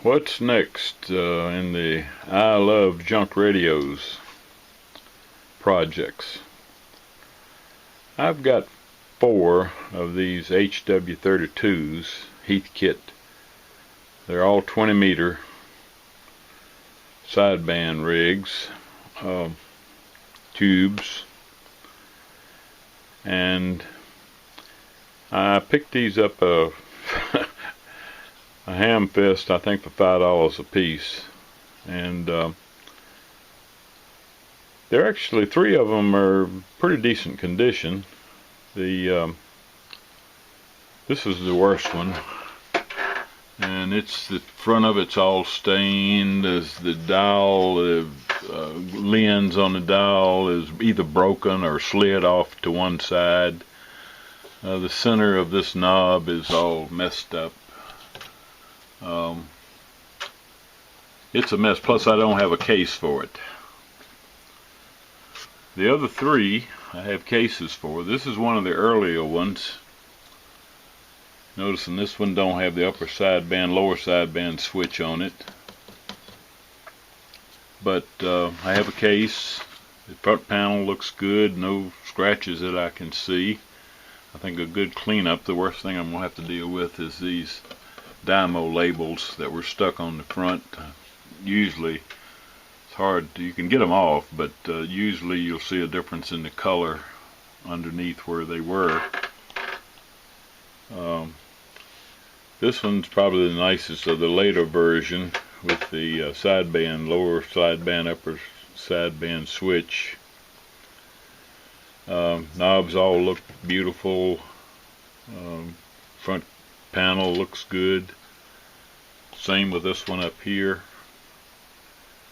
What's next in the I Love Junk Radios projects? I've got 4 of these HW-32s, Heathkit. They're all 20 meter sideband rigs, tubes, and I picked these up a ham fist, I think, for $5 a piece, and they're actually 3 of them are pretty decent condition. This is the worst one, and it's the front of it's all stained. As the dial, lens on the dial is either broken or slid off to one side. The center of this knob is all messed up. It's a mess, plus I don't have a case for it. The other 3 I have cases for. This is one of the earlier ones. Noticing this one don't have the upper sideband, lower sideband switch on it. But I have a case. The front panel looks good, no scratches that I can see. I think a good cleanup. The worst thing I'm going to have to deal with is these Dymo labels that were stuck on the front. Usually it's hard, you can get them off, but usually you'll see a difference in the color underneath where they were. This one's probably the nicest of the later version, with the sideband, lower sideband, upper sideband switch. Knobs all look beautiful. Front panel looks good. Same with this one up here.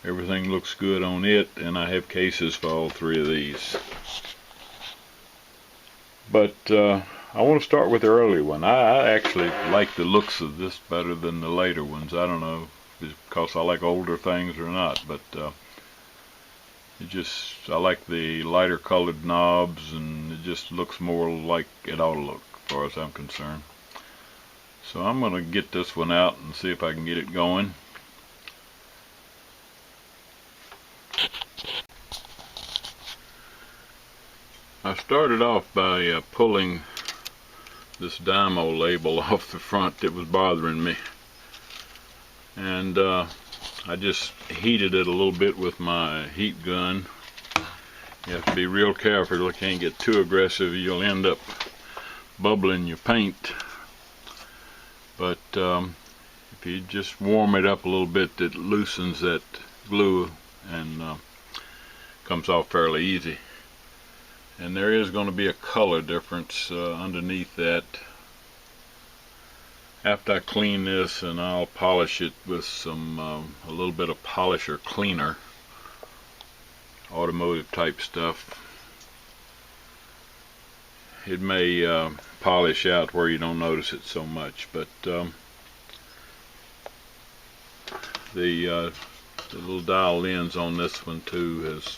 Everything looks good on it, and I have cases for all 3 of these. But I want to start with the early one. I actually like the looks of this better than the later ones. I don't know if it's because I like older things or not, but I like the lighter colored knobs, and it just looks more like it ought to look, as far as I'm concerned. So I'm going to get this one out and see if I can get it going. I started off by pulling this Dymo label off the front. It was bothering me, and I just heated it a little bit with my heat gun. You have to be real careful. You can't get too aggressive. You'll end up bubbling your paint. But if you just warm it up a little bit, it loosens that glue and comes off fairly easy. And there is going to be a color difference underneath that. After I clean this, and I'll polish it with some a little bit of polisher cleaner, automotive type stuff, it may polish out where you don't notice it so much. But the little dial lens on this one too has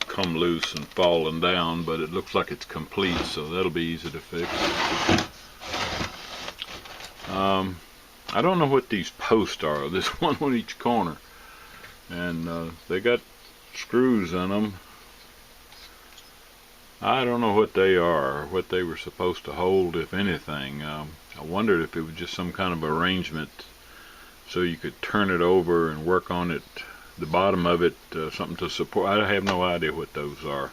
come loose and fallen down, but it looks like it's complete, so that'll be easy to fix. I don't know what these posts are. There's one on each corner, and they got screws in them. I don't know what they are, what they were supposed to hold, if anything. I wondered if it was just some kind of arrangement so you could turn it over and work on it, the bottom of it, something to support. I have no idea what those are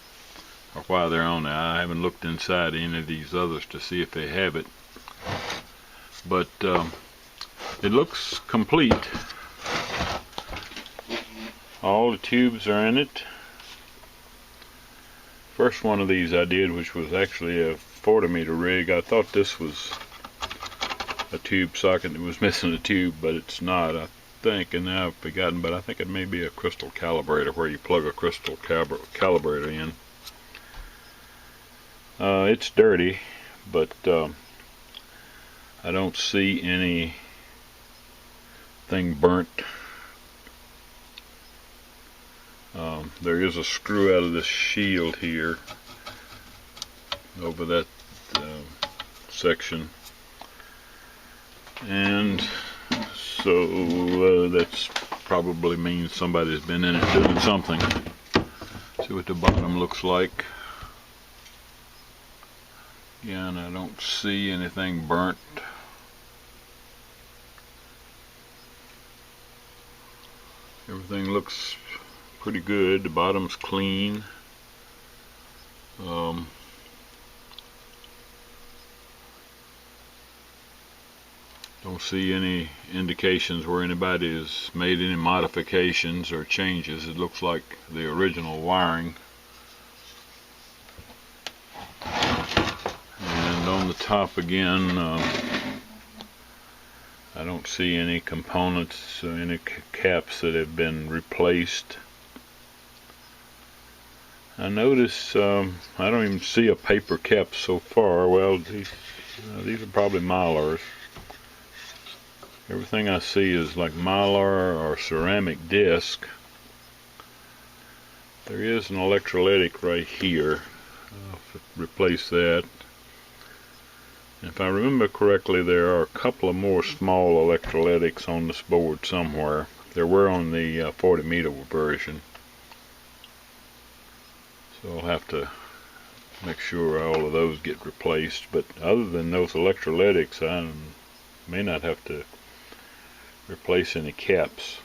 or why they're on there. I haven't looked inside any of these others to see if they have it, but it looks complete. All the tubes are in it. First one of these I did, which was actually a 40 meter rig, I thought this was a tube socket that was missing a tube, but it's not, I think, and now I've forgotten, but I think it may be a crystal calibrator, where you plug a crystal calibrator in. It's dirty, but I don't see anything burnt. There is a screw out of this shield here over that section, and so that's probably means somebody's been in it doing something. See what the bottom looks like. Yeah, and I don't see anything burnt. Everything looks pretty good. The bottom's clean. Don't see any indications where anybody has made any modifications or changes. It looks like the original wiring. And on the top again, I don't see any components or any caps that have been replaced. I notice I don't even see a paper cap so far. Well, these are probably Mylars. Everything I see is like Mylar or ceramic disc. There is an electrolytic right here. I'll replace that. If I remember correctly, there are a couple of more small electrolytics on this board somewhere. There were on the 40 meter version. So I'll have to make sure all of those get replaced. But other than those electrolytics, I may not have to replace any caps.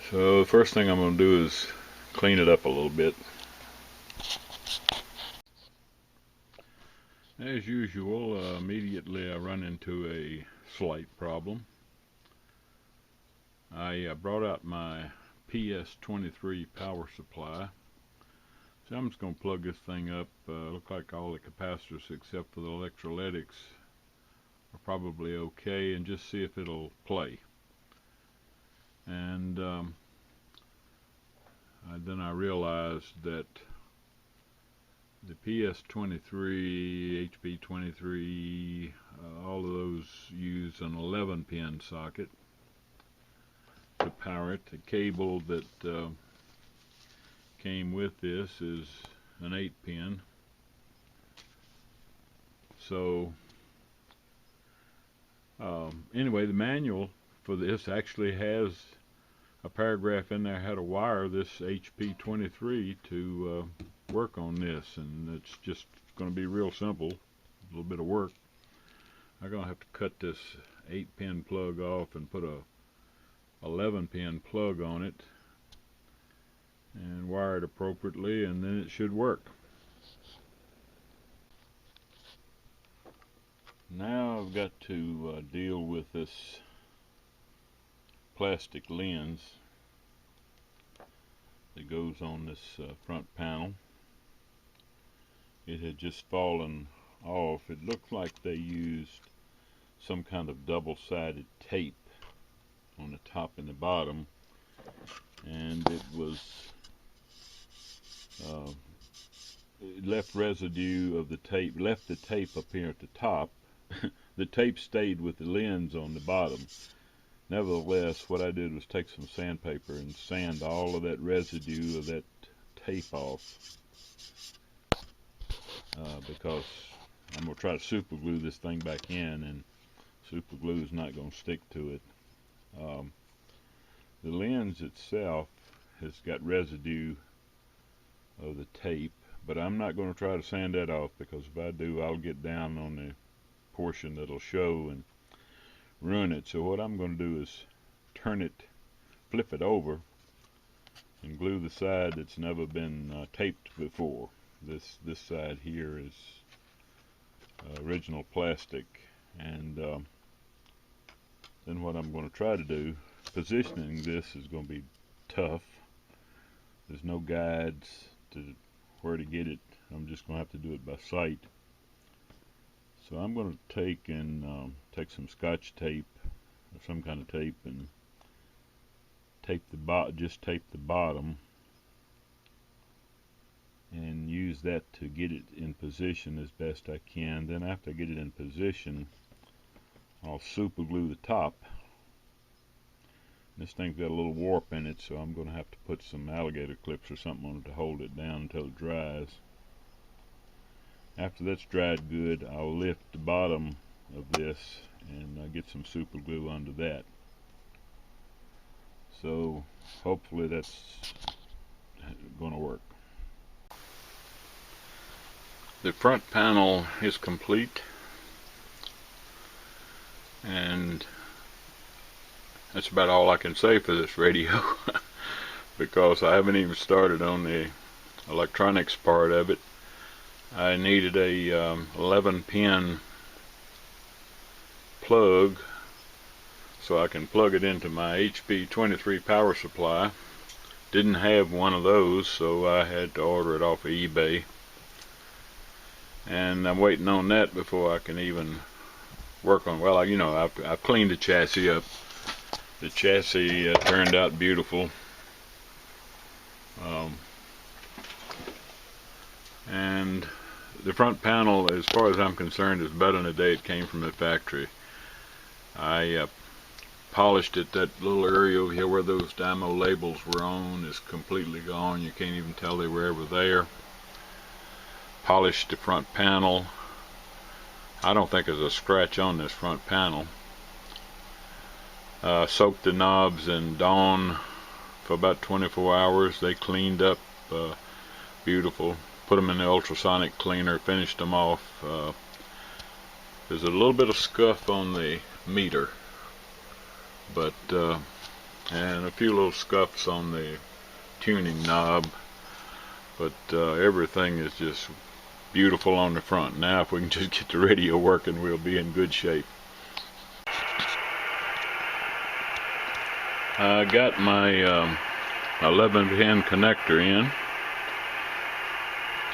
So the first thing I'm going to do is clean it up a little bit. As usual, immediately I run into a slight problem. I brought out my PS23 power supply. So I'm just going to plug this thing up. Look like all the capacitors except for the electrolytics are probably okay, and just see if it'll play. And then I realized that the PS23, HP23, all of those use an 11-pin socket to power it. The cable that came with this is an 8-pin. So anyway, the manual for this actually has a paragraph in there how to wire this HP23 to work on this, and it's just going to be real simple. A little bit of work. I'm going to have to cut this 8-pin plug off and put a 11-pin plug on it and wire it appropriately, and then it should work. Now I've got to deal with this plastic lens that goes on this front panel. It had just fallen off. It looked like they used some kind of double-sided tape on the top and the bottom, and it was it left residue of the tape, left the tape up here at the top. The tape stayed with the lens on the bottom. Nevertheless, what I did was take some sandpaper and sand all of that residue of that tape off, because I'm going to try to super glue this thing back in, and super glue is not going to stick to it. The lens itself has got residue of the tape, but I'm not going to try to sand that off, because if I do, I'll get down on the portion that'll show and ruin it. So what I'm going to do is turn it, flip it over, and glue the side that's never been taped before. This side here is original plastic, and then what I'm going to try to do, positioning this is going to be tough. There's no guides to where to get it. I'm just going to have to do it by sight. So I'm going to take some Scotch tape or some kind of tape and just tape the bottom, and use that to get it in position as best I can. Then after I get it in position, I'll super glue the top. This thing's got a little warp in it, so I'm going to have to put some alligator clips or something on it to hold it down until it dries. After that's dried good, I'll lift the bottom of this and get some super glue under that. So hopefully that's going to work. The front panel is complete, and that's about all I can say for this radio because I haven't even started on the electronics part of it. I needed a 11 pin plug so I can plug it into my HW-32 power supply. Didn't have one of those, so I had to order it off of eBay, and I'm waiting on that before I can even work on. Well, you know, I've cleaned the chassis up. The chassis turned out beautiful, and the front panel, as far as I'm concerned, is better than the day it came from the factory. I polished it. That little area over here where those Dymo labels were on is completely gone. You can't even tell they were ever there. Polished the front panel. I don't think there's a scratch on this front panel. Soaked the knobs in Dawn for about 24 hours. They cleaned up beautiful. Put them in the ultrasonic cleaner, finished them off. There's a little bit of scuff on the meter, but and a few little scuffs on the tuning knob, but everything is just beautiful on the front. Now if we can just get the radio working, we'll be in good shape. I got my 11 pin connector in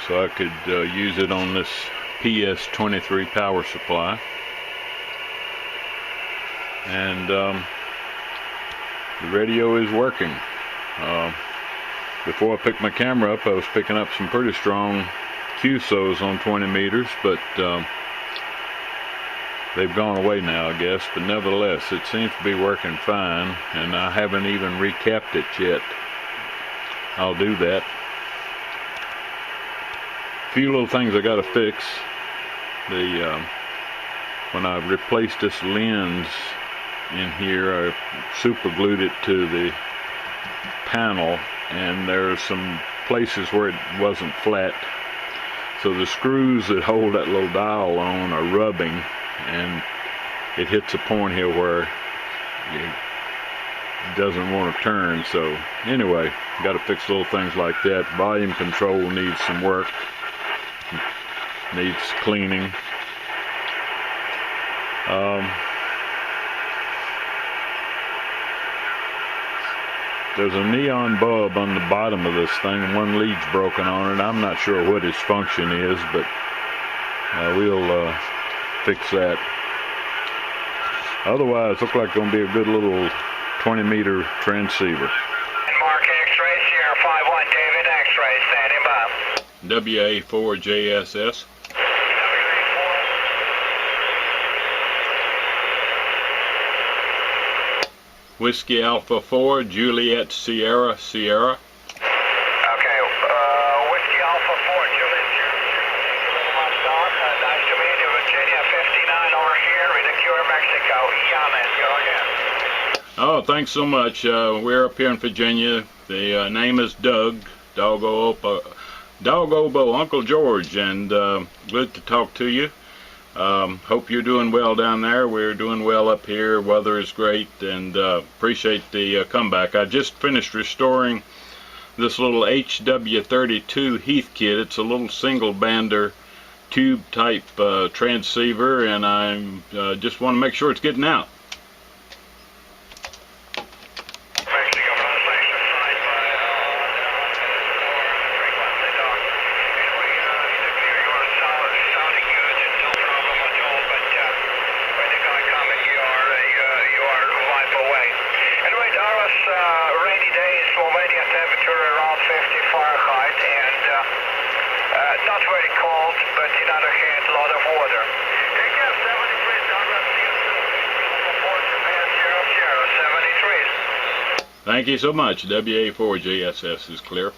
so I could use it on this PS23 power supply, and the radio is working. Before I picked my camera up, I was picking up some pretty strong QSOs on 20 meters, but they've gone away now, I guess. But nevertheless, it seems to be working fine, and I haven't even recapped it yet. I'll do that. A few little things I got to fix. When I replaced this lens in here, I super glued it to the panel, and there are some places where it wasn't flat, so the screws that hold that little dial on are rubbing, and it hits a point here where it doesn't want to turn. So anyway, got to fix little things like that. Volume control needs some work, needs cleaning. There's a neon bulb on the bottom of this thing. One lead's broken on it. I'm not sure what its function is, but we'll fix that. Otherwise, looks like it's going to be a good little 20-meter transceiver. Mark X-ray, Sierra 51, David X-ray, standing by. WA4JSS. Whiskey Alpha 4, Juliet Sierra, Sierra. Okay, Whiskey Alpha 4, Juliet Sierra, nice to meet you, Virginia 59 over here in Cure, Mexico. Yaman, go again. Oh, thanks so much. We're up here in Virginia. The name is Doug, Doggo Obo, Uncle George, and good to talk to you. Hope you're doing well down there. We're doing well up here. Weather is great, and appreciate the comeback. I just finished restoring this little HW-32 Heathkit. It's a little single bander tube type transceiver, and I just want to make sure it's getting out. Not very cold, but on the other hand, a lot of water. Again, 73. Thank you so much. WA4JSS is clear.